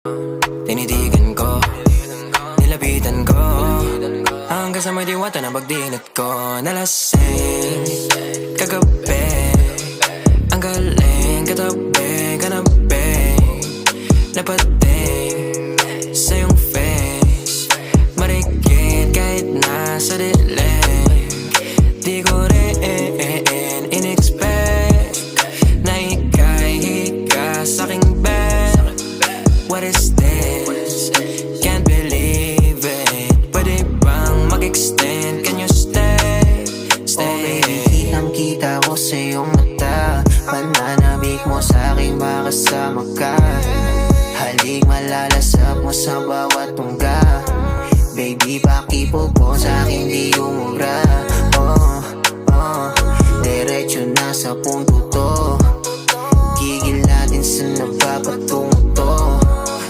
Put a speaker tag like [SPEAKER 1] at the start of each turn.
[SPEAKER 1] Tinitigan ko, nilapitan ko, hanggang sa may diwata na pagdinat ko. Nalasing kagabi, ang galing katabi, kanabi, napating sa iyong face, marikit kahit nasa dilim. Di ko rin in-expect na ika'y hika sa'king bed. What is this? Can't believe it. Pwede bang mag-extend? Can you stay? Stay.
[SPEAKER 2] Okay, kitang-kita ko sa iyong mata, pananabik mo sa'king makasama ka. Halik malalasap mo sa bawat tungga. Baby, pakipog mo sa'king di umubra.